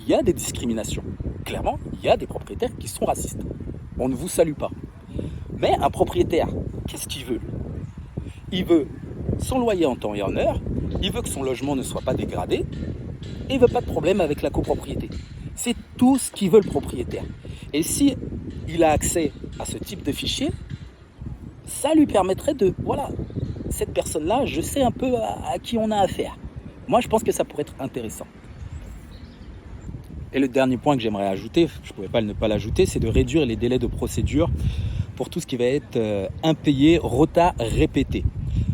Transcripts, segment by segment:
il y a des discriminations. Clairement, il y a des propriétaires qui sont racistes. On ne vous salue pas. Mais un propriétaire, qu'est-ce qu'il veut? Il veut son loyer en temps et en heure, il veut que son logement ne soit pas dégradé, et il ne veut pas de problème avec la copropriété. C'est tout ce qu'il veut le propriétaire. Et si il a accès à ce type de fichier, ça lui permettrait de, voilà, cette personne-là, je sais un peu à qui on a affaire. Moi, je pense que ça pourrait être intéressant. Et le dernier point que j'aimerais ajouter, je ne pouvais pas ne pas l'ajouter, c'est de réduire les délais de procédure pour tout ce qui va être impayé, retard répété.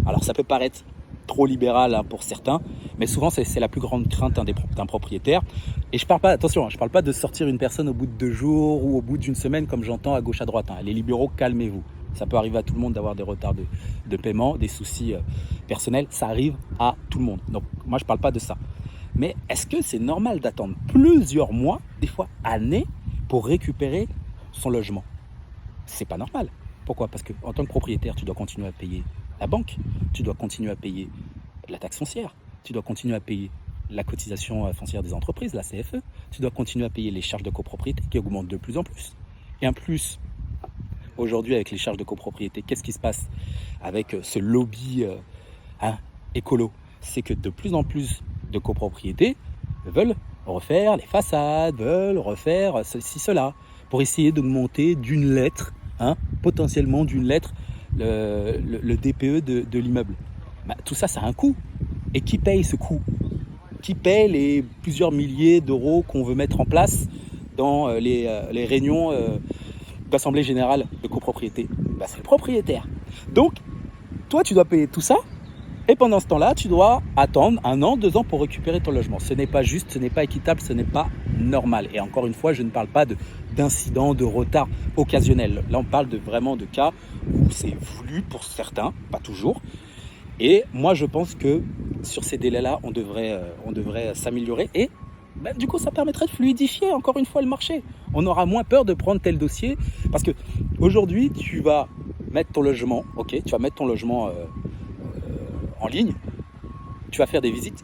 Alors ça peut paraître trop libéral pour certains, mais souvent c'est la plus grande crainte d'un propriétaire. Et je parle pas, attention, je parle pas de sortir une personne au bout de 2 jours ou au bout d'une semaine comme j'entends à gauche à droite. Les libéraux, calmez-vous. Ça peut arriver à tout le monde d'avoir des retards de paiement, des soucis personnels, ça arrive à tout le monde. Donc moi je parle pas de ça. Mais est-ce que c'est normal d'attendre plusieurs mois, des fois années, pour récupérer son logement? C'est pas normal. Pourquoi? Parce qu'en tant que propriétaire, tu dois continuer à payer la banque, tu dois continuer à payer la taxe foncière, tu dois continuer à payer la cotisation foncière des entreprises, la CFE, tu dois continuer à payer les charges de copropriété qui augmentent de plus en plus. Et en plus, aujourd'hui, avec les charges de copropriété, qu'est-ce qui se passe avec ce lobby écolo? C'est que de plus en plus de copropriétés veulent refaire les façades, veulent refaire ceci, cela, pour essayer d'augmenter d'une lettre, potentiellement d'une lettre, le DPE de l'immeuble. Tout ça, ça a un coût. Et qui paye ce coût? Qui paye les plusieurs milliers d'euros qu'on veut mettre en place dans les réunions d'assemblée générale de copropriété? C'est le propriétaire. Donc, toi, tu dois payer tout ça. Et pendant ce temps-là, tu dois attendre 1 an, 2 ans pour récupérer ton logement. Ce n'est pas juste, ce n'est pas équitable, ce n'est pas normal. Et encore une fois, je ne parle pas d'incidents, de retard occasionnels. Là, on parle vraiment de cas où c'est voulu pour certains, pas toujours. Et moi, je pense que sur ces délais-là, on devrait s'améliorer. Et du coup, ça permettrait de fluidifier encore une fois le marché. On aura moins peur de prendre tel dossier. Parce que aujourd'hui, tu vas mettre ton logement, en ligne, tu vas faire des visites,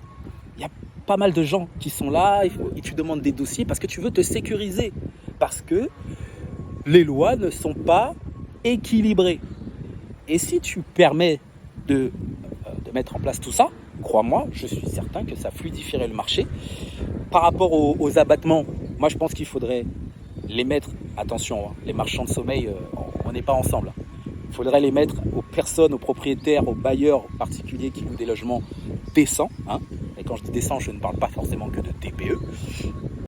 il y a pas mal de gens qui sont là et tu demandes des dossiers parce que tu veux te sécuriser, parce que les lois ne sont pas équilibrées. Et si tu permets de mettre en place tout ça, crois-moi, je suis certain que ça fluidifierait le marché. Par rapport aux abattements, moi je pense qu'il faudrait les mettre, attention, les marchands de sommeil, on n'est pas ensemble. Il faudrait les mettre aux personnes, aux propriétaires, aux bailleurs particuliers qui louent des logements décents. Et quand je dis décents, je ne parle pas forcément que de TPE.